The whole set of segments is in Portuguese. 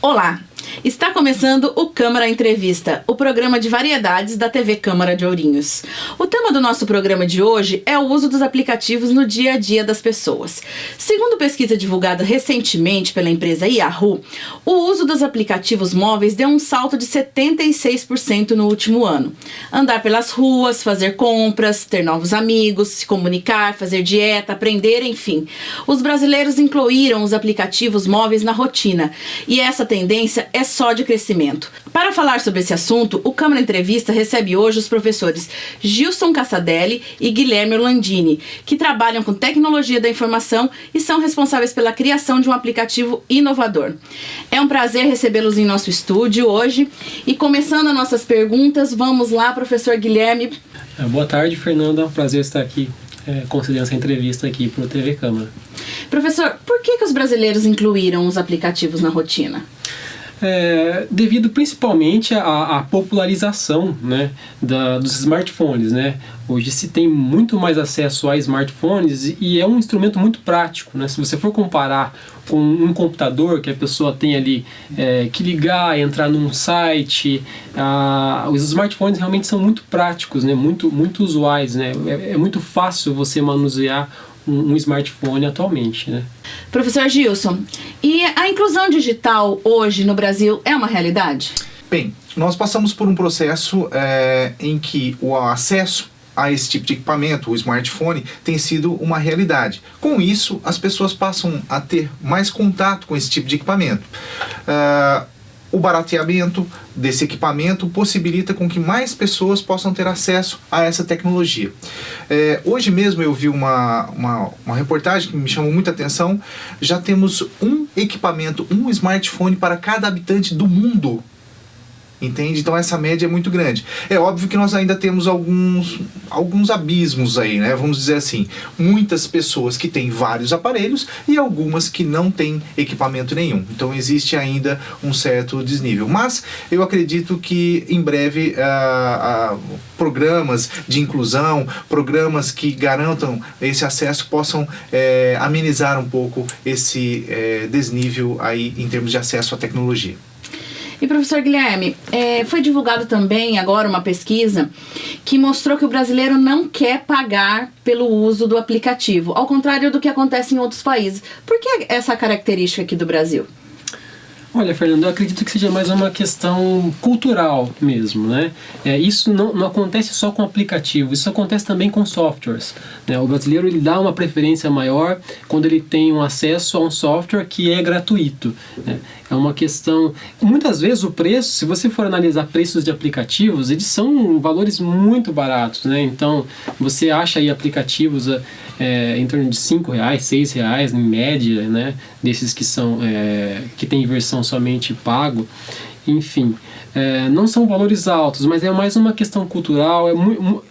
Olá! Está começando o Câmara Entrevista, o programa de variedades da TV Câmara de Ourinhos. O tema do nosso programa de hoje é o uso dos aplicativos no dia a dia das pessoas. Segundo pesquisa divulgada recentemente pela empresa Yahoo, o uso dos aplicativos móveis deu um salto de 76% no último ano. Andar pelas ruas, fazer compras, ter novos amigos, se comunicar, fazer dieta, aprender, enfim. Os brasileiros incluíram os aplicativos móveis na rotina e essa tendência é só de crescimento. Para falar sobre esse assunto, o Câmara Entrevista recebe hoje os professores Gilson Cassadelli e Guilherme Orlandini, que trabalham com tecnologia da informação e são responsáveis pela criação de um aplicativo inovador. É um prazer recebê-los em nosso estúdio hoje e começando as nossas perguntas, vamos lá, professor Guilherme. Boa tarde, Fernanda. É um prazer estar aqui concedendo essa entrevista aqui para o TV Câmara. Professor, por que os brasileiros incluíram os aplicativos na rotina? Devido principalmente à popularização, né, dos smartphones, né? Hoje se tem muito mais acesso a smartphones e é um instrumento muito prático, né? Se você for comparar com um computador que a pessoa tem ali que ligar, entrar num site, os smartphones realmente são muito práticos, né? Muito usuais, né? É muito fácil você manusear um smartphone atualmente, né? Professor Gilson, e a inclusão digital hoje no Brasil é uma realidade? Bem, nós passamos por um processo em que o acesso a esse tipo de equipamento, o smartphone, tem sido uma realidade. Com isso, as pessoas passam a ter mais contato com esse tipo de equipamento. O barateamento desse equipamento possibilita com que mais pessoas possam ter acesso a essa tecnologia. Hoje mesmo eu vi uma reportagem que me chamou muita atenção. Já temos um equipamento, um smartphone para cada habitante do mundo. Entende? Então essa média é muito grande. É óbvio que nós ainda temos alguns abismos aí, né? Vamos dizer assim, muitas pessoas que têm vários aparelhos e algumas que não têm equipamento nenhum. Então existe ainda um certo desnível. Mas eu acredito que em breve programas de inclusão, programas que garantam esse acesso possam amenizar um pouco esse desnível aí em termos de acesso à tecnologia. E professor Guilherme, foi divulgado também agora uma pesquisa que mostrou que o brasileiro não quer pagar pelo uso do aplicativo, ao contrário do que acontece em outros países. Por que essa característica aqui do Brasil? Olha, Fernando, eu acredito que seja mais uma questão cultural mesmo, né? Isso não acontece só com aplicativo, isso acontece também com softwares, né? O brasileiro ele dá uma preferência maior quando ele tem um acesso a um software que é gratuito, né? É uma questão... Muitas vezes o preço, se você for analisar preços de aplicativos, eles são valores muito baratos, né? Então, você acha aí aplicativos em torno de R$5, R$6 em média, né? Desses que são que tem versão somente pago. Enfim, não são valores altos, mas é mais uma questão cultural.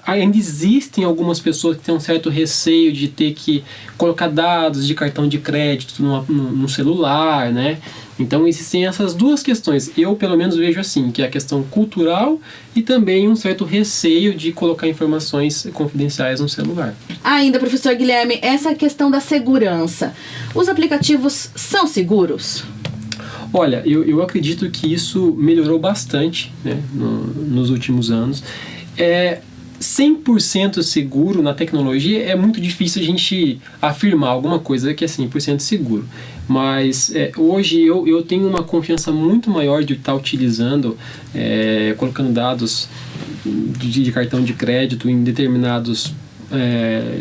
Ainda existem algumas pessoas que têm um certo receio de ter que colocar dados de cartão de crédito no celular, né? Então existem essas duas questões. Eu pelo menos vejo assim, que é a questão cultural e também um certo receio de colocar informações confidenciais no celular. Ainda, professor Guilherme, essa questão da segurança. Os aplicativos são seguros? Olha, eu acredito que isso melhorou bastante, né, nos últimos anos. 100% seguro na tecnologia é muito difícil a gente afirmar alguma coisa que é 100% seguro. Mas hoje eu tenho uma confiança muito maior de estar utilizando, colocando dados de cartão de crédito em determinados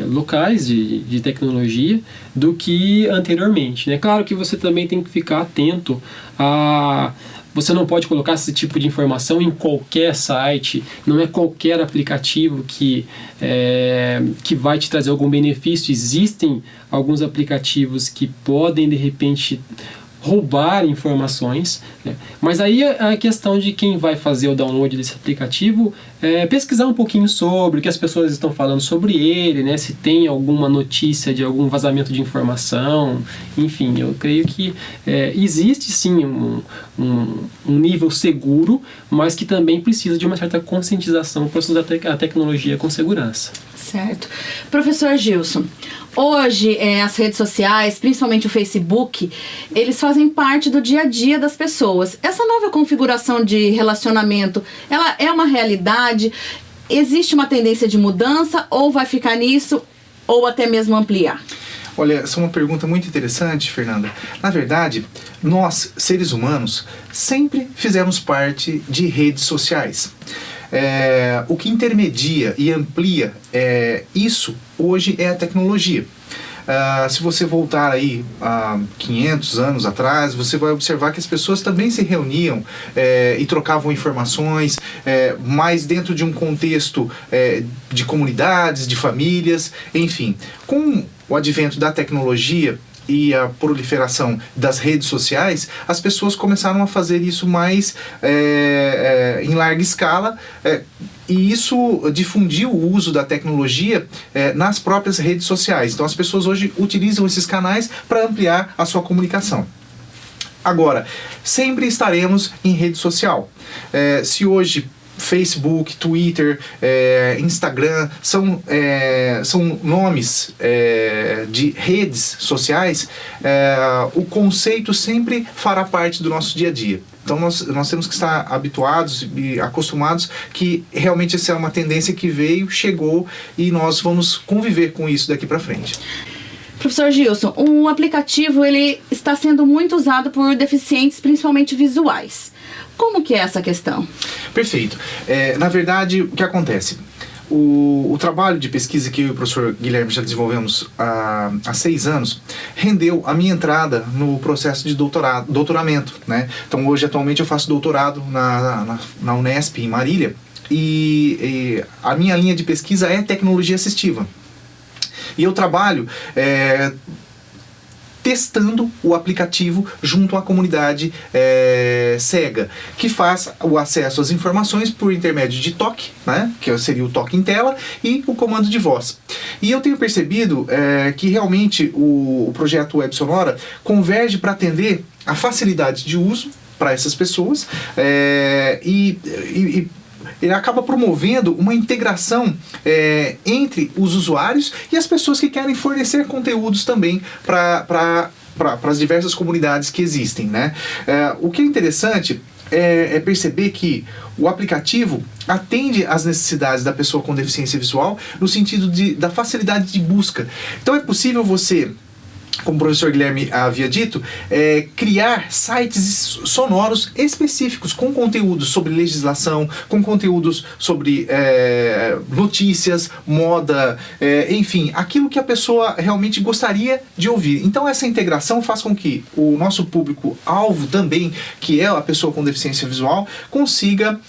locais de tecnologia do que anteriormente, né? Claro que você também tem que ficar atento a... Você não pode colocar esse tipo de informação em qualquer site, não é qualquer aplicativo que vai te trazer algum benefício. Existem alguns aplicativos que podem, de repente, roubar informações, né? Mas aí a questão de quem vai fazer o download desse aplicativo pesquisar um pouquinho sobre o que as pessoas estão falando sobre ele, né? Se tem alguma notícia de algum vazamento de informação, enfim, eu creio que existe sim um nível seguro, mas que também precisa de uma certa conscientização para usar a tecnologia com segurança. Certo. Professor Gilson, Hoje, as redes sociais, principalmente o Facebook, eles fazem parte do dia a dia das pessoas. Essa nova configuração de relacionamento, ela é uma realidade? Existe uma tendência de mudança ou vai ficar nisso ou até mesmo ampliar? Olha, essa é uma pergunta muito interessante, Fernanda. Na verdade, nós, seres humanos, sempre fizemos parte de redes sociais. O que intermedia e amplia isso hoje é a tecnologia. Se você voltar aí a 500 anos atrás, você vai observar que as pessoas também se reuniam e trocavam informações, mas dentro de um contexto de comunidades, de famílias, enfim. Com o advento da tecnologia e a proliferação das redes sociais, as pessoas começaram a fazer isso mais em larga escala, e isso difundiu o uso da tecnologia nas próprias redes sociais. Então as pessoas hoje utilizam esses canais para ampliar a sua comunicação. Agora, sempre estaremos em rede social. Se hoje Facebook, Twitter, Instagram são nomes de redes sociais, o conceito sempre fará parte do nosso dia a dia. Então nós temos que estar habituados e acostumados que realmente essa é uma tendência que veio, chegou e nós vamos conviver com isso daqui para frente. Professor Gilson, o aplicativo ele está sendo muito usado por deficientes, principalmente visuais. Como que é essa questão? Perfeito. Na verdade, o que acontece? O trabalho de pesquisa que eu e o professor Guilherme já desenvolvemos há 6 anos rendeu a minha entrada no processo de doutoramento, né? Então hoje atualmente eu faço doutorado na Unesp em Marília e a minha linha de pesquisa é tecnologia assistiva. E eu trabalho testando o aplicativo junto à comunidade cega, que faz o acesso às informações por intermédio de toque, né, que seria o toque em tela, e o comando de voz. E eu tenho percebido que realmente o projeto Web Sonora converge para atender a facilidade de uso para essas pessoas ele acaba promovendo uma integração entre os usuários e as pessoas que querem fornecer conteúdos também para as diversas comunidades que existem, né? O que é interessante é perceber que o aplicativo atende às necessidades da pessoa com deficiência visual no sentido da facilidade de busca. Então é possível você, como o professor Guilherme havia dito, criar sites sonoros específicos com conteúdos sobre legislação, com conteúdos sobre notícias, moda, enfim, aquilo que a pessoa realmente gostaria de ouvir. Então essa integração faz com que o nosso público-alvo também, que é a pessoa com deficiência visual, consiga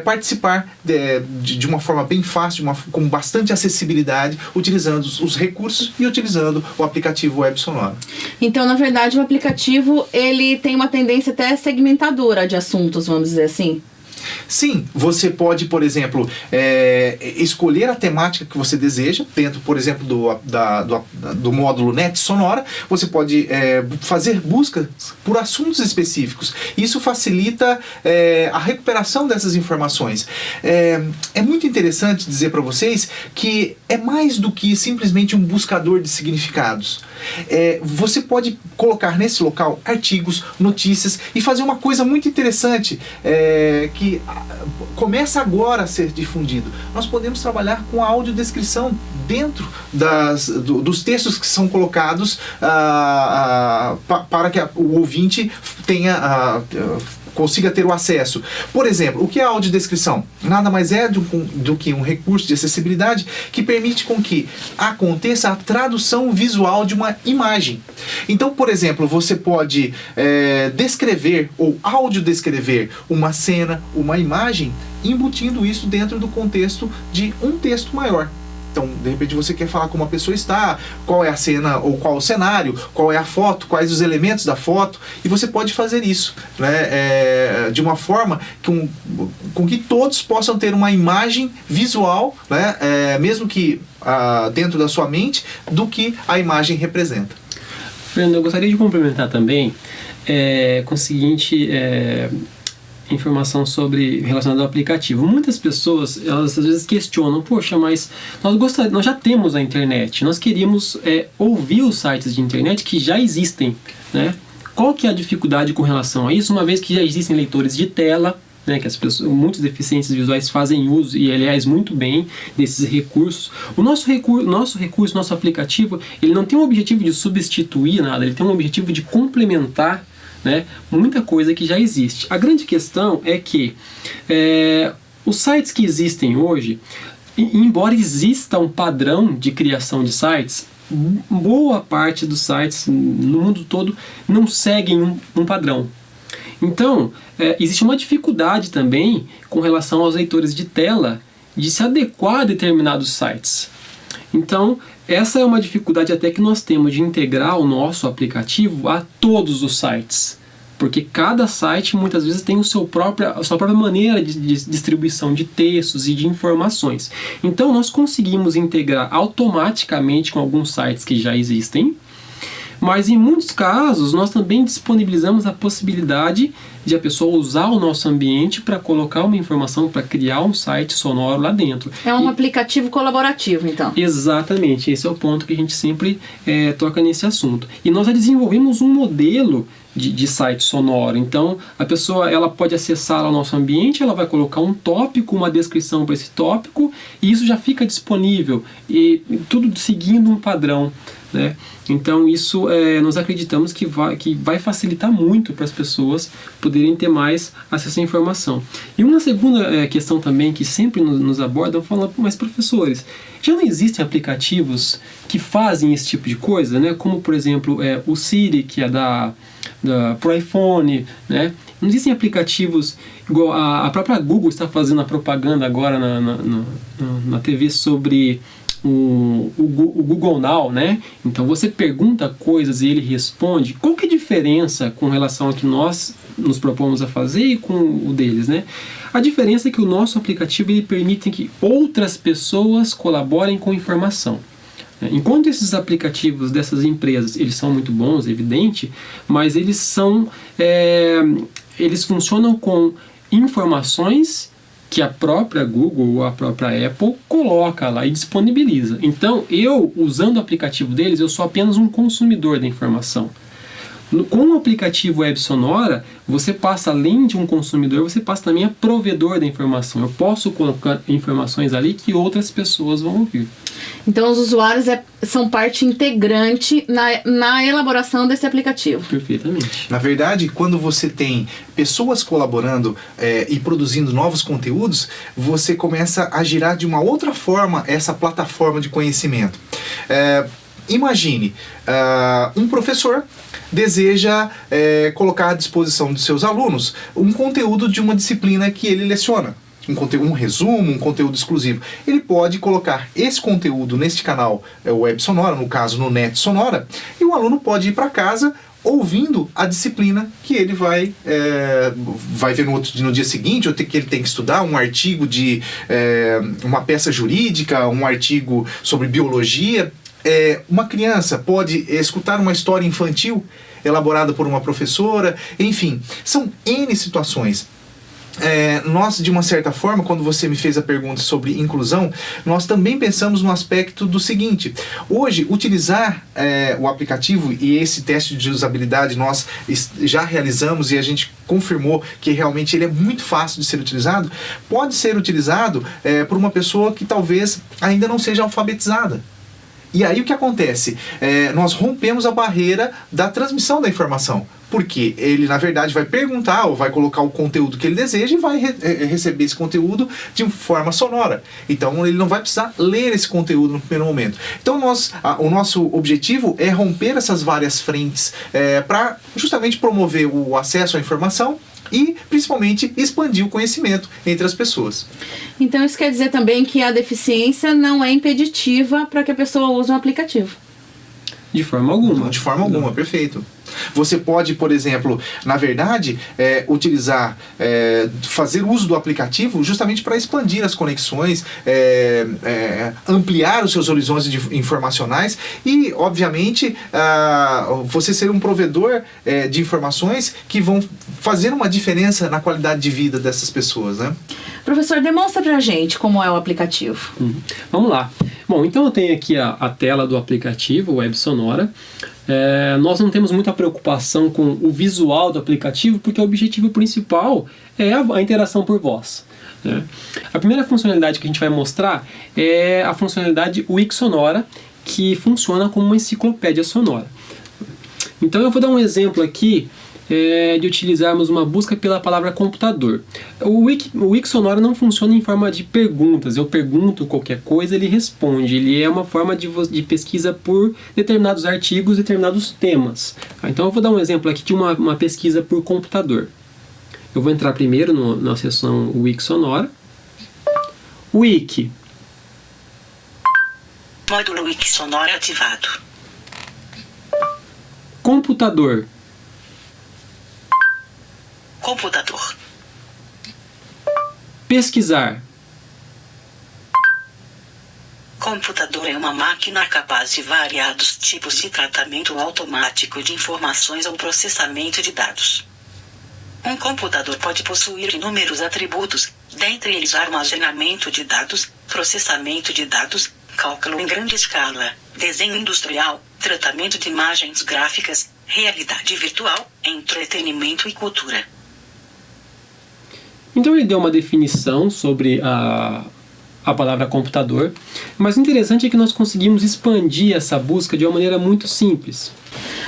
participar de uma forma bem fácil, com bastante acessibilidade, utilizando os recursos e utilizando o aplicativo Web Sonora. Então, na verdade, o aplicativo ele tem uma tendência até segmentadora de assuntos, vamos dizer assim. Sim, você pode, por exemplo, escolher a temática que você deseja, dentro, por exemplo, do módulo Net Sonora. Você pode fazer buscas por assuntos específicos. Isso facilita a recuperação dessas informações. É muito interessante dizer para vocês que é mais do que simplesmente um buscador de significados. Você pode colocar nesse local artigos, notícias e fazer uma coisa muito interessante que começa agora a ser difundido. Nós podemos trabalhar com a audiodescrição dentro dos textos que são colocados para que o ouvinte consiga ter o acesso. Por exemplo, o que é a audiodescrição? Nada mais é do que um recurso de acessibilidade que permite com que aconteça a tradução visual de uma imagem. Então, por exemplo, você pode descrever ou audiodescrever uma cena, uma imagem, embutindo isso dentro do contexto de um texto maior. Então, de repente você quer falar como a pessoa está, qual é a cena ou qual o cenário, qual é a foto, quais os elementos da foto, e você pode fazer isso, né, de uma forma com que todos possam ter uma imagem visual, né, mesmo que dentro da sua mente, do que a imagem representa. Fernando, eu gostaria de complementar também com o seguinte informação relacionada ao aplicativo. Muitas pessoas, elas às vezes questionam, poxa, mas nós já temos a internet, nós queríamos ouvir os sites de internet que já existem, né? Qual que é a dificuldade com relação a isso, uma vez que já existem leitores de tela, né, que muitos deficientes visuais fazem uso, e aliás muito bem, desses recursos. O nosso recurso, nosso aplicativo, ele não tem o objetivo de substituir nada, ele tem um objetivo de complementar, né, muita coisa que já existe. A grande questão é que os sites que existem hoje, embora exista um padrão de criação de sites, boa parte dos sites no mundo todo não seguem um padrão. Então, existe uma dificuldade também com relação aos leitores de tela de se adequar a determinados sites. Então, essa é uma dificuldade até que nós temos de integrar o nosso aplicativo a todos os sites. Porque cada site muitas vezes tem a sua própria maneira de distribuição de textos e de informações. Então nós conseguimos integrar automaticamente com alguns sites que já existem, mas em muitos casos nós também disponibilizamos a possibilidade de a pessoa usar o nosso ambiente para colocar uma informação, para criar um site sonoro lá dentro. É um aplicativo colaborativo, então. Exatamente, esse é o ponto que a gente sempre toca nesse assunto. E nós já desenvolvemos um modelo de site sonoro. Então, a pessoa ela pode acessar o nosso ambiente, ela vai colocar um tópico, uma descrição para esse tópico, e isso já fica disponível, e tudo seguindo um padrão, né? Então, isso nós acreditamos que vai facilitar muito para as pessoas poderem ter mais acesso à informação. E uma segunda questão também que sempre nos abordam, falam, mas professores, já não existem aplicativos que fazem esse tipo de coisa, né? Como, por exemplo, o Siri, que é pro iPhone, né? Não existem aplicativos igual a própria Google está fazendo a propaganda agora na TV sobre o Google Now, né? Então você pergunta coisas e ele responde. Qual que é a diferença com relação ao que nós nos propomos a fazer e com o deles, né? A diferença é que o nosso aplicativo ele permite que outras pessoas colaborem com informação. Enquanto esses aplicativos dessas empresas, eles são muito bons, é evidente, mas eles funcionam com informações que a própria Google ou a própria Apple coloca lá e disponibiliza. Então, usando o aplicativo deles, eu sou apenas um consumidor da informação. Com o aplicativo Web Sonora, você passa, além de um consumidor, você passa também a provedor da informação. Eu posso colocar informações ali que outras pessoas vão ouvir. Então, os usuários são parte integrante na elaboração desse aplicativo. Perfeitamente. Na verdade, quando você tem pessoas colaborando e produzindo novos conteúdos, você começa a girar de uma outra forma essa plataforma de conhecimento. Imagine um professor deseja colocar à disposição dos seus alunos um conteúdo de uma disciplina que ele leciona. Um resumo, um conteúdo exclusivo. Ele pode colocar esse conteúdo neste canal Web Sonora, no caso no Net Sonora, e o aluno pode ir para casa ouvindo a disciplina que ele vai ver no dia seguinte, ou que ele tem que estudar um artigo de uma peça jurídica, um artigo sobre biologia. Uma criança pode escutar uma história infantil elaborada por uma professora, enfim, são N situações. Nós, de uma certa forma, quando você me fez a pergunta sobre inclusão, nós também pensamos no aspecto do seguinte: hoje, utilizar o aplicativo, e esse teste de usabilidade nós já realizamos e a gente confirmou que realmente ele é muito fácil de ser utilizado, pode ser utilizado por uma pessoa que talvez ainda não seja alfabetizada. E aí o que acontece? Nós rompemos a barreira da transmissão da informação, porque ele na verdade vai perguntar ou vai colocar o conteúdo que ele deseja e vai receber esse conteúdo de forma sonora. Então ele não vai precisar ler esse conteúdo no primeiro momento. Então o nosso objetivo é romper essas várias frentes para justamente promover o acesso à informação e, principalmente, expandir o conhecimento entre as pessoas. Então, isso quer dizer também que a deficiência não é impeditiva para que a pessoa use um aplicativo? De forma alguma. De forma alguma, perfeito. Você pode, por exemplo, na verdade, fazer uso do aplicativo justamente para expandir as conexões, ampliar os seus horizontes informacionais e, obviamente, você ser um provedor de informações que vão fazer uma diferença na qualidade de vida dessas pessoas, né? Professor, demonstra pra gente como é o aplicativo. Vamos lá. Bom, então eu tenho aqui a tela do aplicativo Web Sonora. Nós não temos muita preocupação com o visual do aplicativo, porque o objetivo principal é a interação por voz, né? A primeira funcionalidade que a gente vai mostrar é a funcionalidade Wix Sonora, que funciona como uma enciclopédia sonora. Então eu vou dar um exemplo aqui de utilizarmos uma busca pela palavra computador. O Wix Sonora não funciona em forma de perguntas. Eu pergunto qualquer coisa, ele responde. Ele é uma forma de pesquisa por determinados artigos, determinados temas. Então eu vou dar um exemplo aqui de uma pesquisa por computador. Eu vou entrar primeiro na seção Wix Sonora. Wiki. Módulo Wix Sonora ativado. Computador. Computador. Pesquisar. Computador é uma máquina capaz de variados tipos de tratamento automático de informações ou processamento de dados. Um computador pode possuir inúmeros atributos, dentre eles armazenamento de dados, processamento de dados, cálculo em grande escala, desenho industrial, tratamento de imagens gráficas, realidade virtual, entretenimento e cultura. Então ele deu uma definição sobre a palavra computador, mas o interessante é que nós conseguimos expandir essa busca de uma maneira muito simples.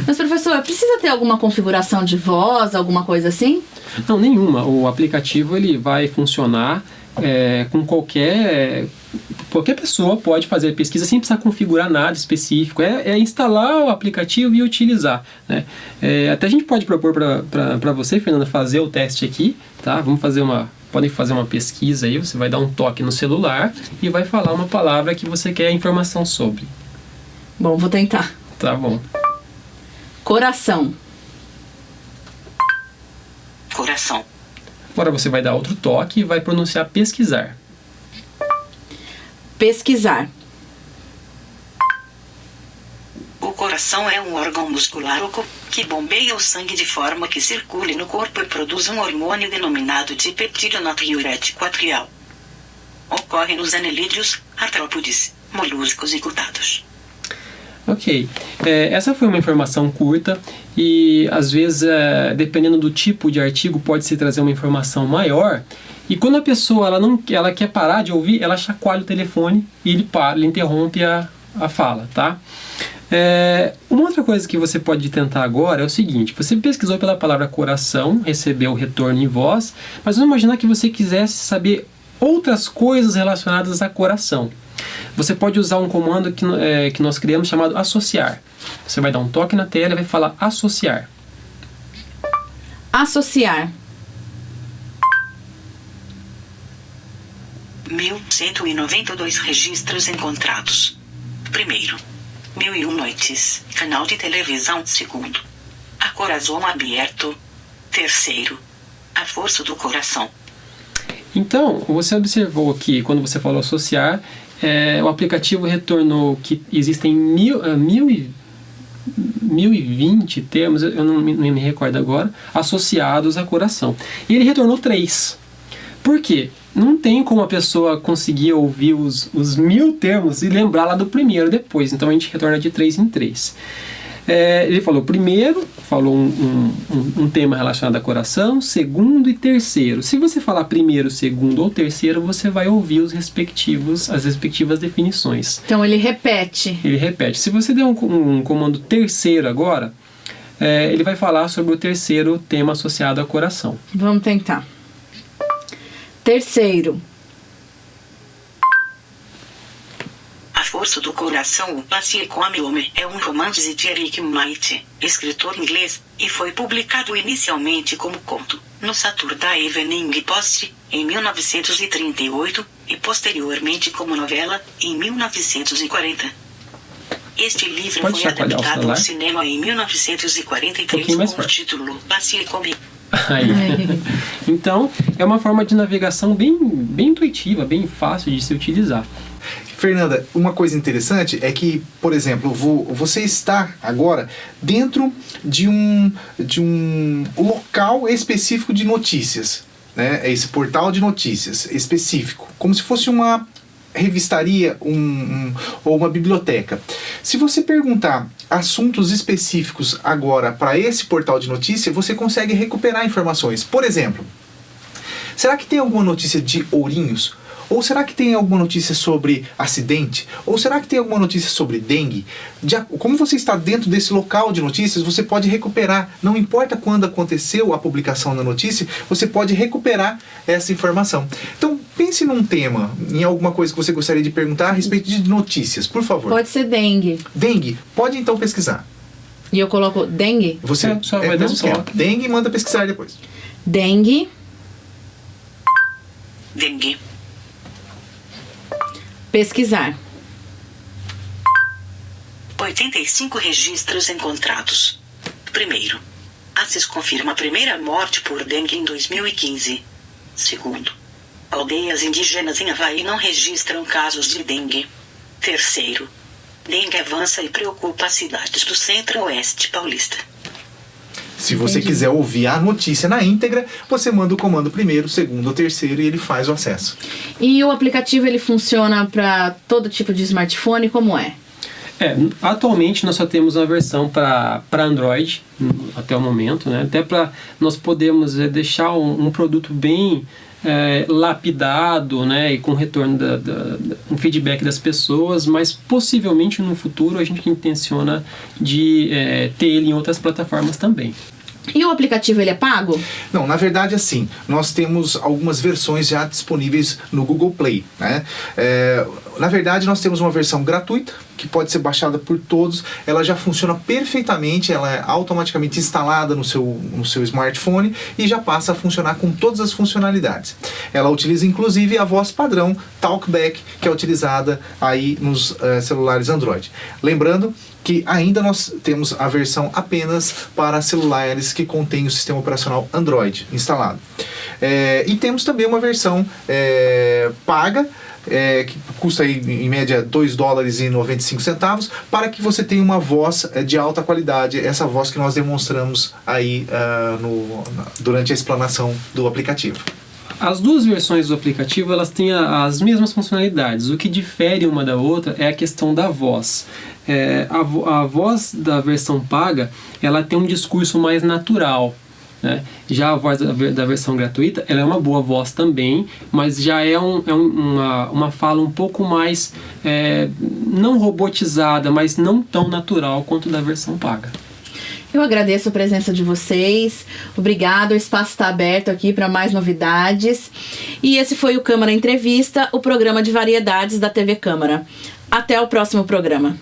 Mas, professor, precisa ter alguma configuração de voz, alguma coisa assim? Não, nenhuma. O aplicativo ele vai funcionar com qualquer pessoa pode fazer pesquisa sem precisar configurar nada específico. É instalar o aplicativo e utilizar, né? Até a gente pode propor para você, Fernanda, fazer o teste aqui, tá? Podem fazer uma pesquisa aí, você vai dar um toque no celular e vai falar uma palavra que você quer informação sobre. Bom, vou tentar. Tá bom. Coração. Coração. Agora você vai dar outro toque e vai pronunciar pesquisar. Pesquisar. O coração é um órgão muscular que bombeia o sangue de forma que circule no corpo e produz um hormônio denominado dipeptídeo natriurético atrial. Ocorre nos anelídeos, artrópodes, moluscos e cutados. Ok, essa foi uma informação curta e às vezes, dependendo do tipo de artigo, pode-se trazer uma informação maior. E quando a pessoa ela quer parar de ouvir, ela chacoalha o telefone e ele interrompe a fala, tá? Uma outra coisa que você pode tentar agora é o seguinte: você pesquisou pela palavra coração, recebeu o retorno em voz, mas vamos imaginar que você quisesse saber outras coisas relacionadas a coração. Você pode usar um comando que nós criamos chamado associar. Você vai dar um toque na tela e vai falar associar. Associar. 1.192 registros encontrados. Primeiro, 1001 noites, canal de televisão. Segundo, a coração aberto. Terceiro, a força do coração. Então, você observou que quando você falou associar, o aplicativo retornou que existem 1020 termos, eu não me recordo agora, associados a coração. E ele retornou 3. Por quê? Não tem como a pessoa conseguir ouvir os 1000 termos e lembrar lá do primeiro depois. Então a gente retorna de 3 em 3. Ele falou primeiro, falou um tema relacionado a coração, segundo e terceiro. Se você falar primeiro, segundo ou terceiro, você vai ouvir as respectivas definições. Então ele repete. Ele repete. Se você der um comando terceiro agora, ele vai falar sobre o terceiro tema associado a coração. Vamos tentar. Terceiro. A força do coração, é um romance de Eric Might, escritor inglês, e foi publicado inicialmente como conto, no Saturday Evening Post, em 1938, e posteriormente como novela, em 1940. Este livro Pode foi chacoalhar o adaptado celular? ao cinema em 1943 pouquinho mais com o forte. título Basílico. Aí. Então, é uma forma de navegação bem intuitiva, bem fácil de se utilizar. Fernanda, uma coisa interessante é que, por exemplo, você está agora dentro de um local específico de notícias, né? É esse portal de notícias específico, como se fosse uma revistaria ou uma biblioteca. Se você perguntar assuntos específicos agora para esse portal de notícia, você consegue recuperar informações. Por exemplo, será que tem alguma notícia de Ourinhos? Ou será que tem alguma notícia sobre acidente? Ou será que tem alguma notícia sobre dengue? Como você está dentro desse local de notícias, você pode recuperar. Não importa quando aconteceu a publicação da notícia, você pode recuperar essa informação. Então, pense num tema, em alguma coisa que você gostaria de perguntar a respeito de notícias, por favor. Pode ser dengue. Dengue, pode então pesquisar. E eu coloco dengue? Você Só vai dar um mesmo toque. dengue, manda pesquisar depois. Dengue. Dengue. Pesquisar. 85 registros encontrados. Primeiro, Assis confirma a primeira morte por dengue em 2015. Segundo, aldeias indígenas em Havaí não registram casos de dengue. Terceiro, dengue avança e preocupa as cidades do centro-oeste paulista. Se você Entendi. quiser ouvir a notícia na íntegra, você manda o comando primeiro, segundo ou terceiro e ele faz o acesso. E o aplicativo ele funciona para todo tipo de smartphone? Como é? Atualmente nós só temos uma versão para Android até o momento, né? Até para nós podermos deixar um produto bem lapidado, né? E com retorno um feedback das pessoas, mas possivelmente no futuro a gente intenciona de ter ele em outras plataformas também. E o aplicativo ele é pago? Não, na verdade, assim, nós temos algumas versões já disponíveis no Google Play, né? Na verdade, nós temos uma versão gratuita, que pode ser baixada por todos. Ela já funciona perfeitamente, ela é automaticamente instalada no seu smartphone e já passa a funcionar com todas as funcionalidades. Ela utiliza, inclusive, a voz padrão Talkback, que é utilizada aí nos celulares Android. Lembrando que ainda nós temos a versão apenas para celulares que contém o sistema operacional Android instalado. E temos também uma versão paga, que custa aí, em média $2,95, para que você tenha uma voz de alta qualidade, essa voz que nós demonstramos aí durante a explanação do aplicativo. As duas versões do aplicativo elas têm as mesmas funcionalidades. O que difere uma da outra é a questão da voz. A voz da versão paga ela tem um discurso mais natural, né? Já a voz da versão gratuita ela é uma boa voz também, mas já é uma fala um pouco mais não robotizada, mas não tão natural quanto da versão paga. Eu agradeço a presença de vocês. Obrigado, o espaço está aberto aqui para mais novidades. E esse foi o Câmara Entrevista, o programa de variedades da TV Câmara. Até o próximo programa.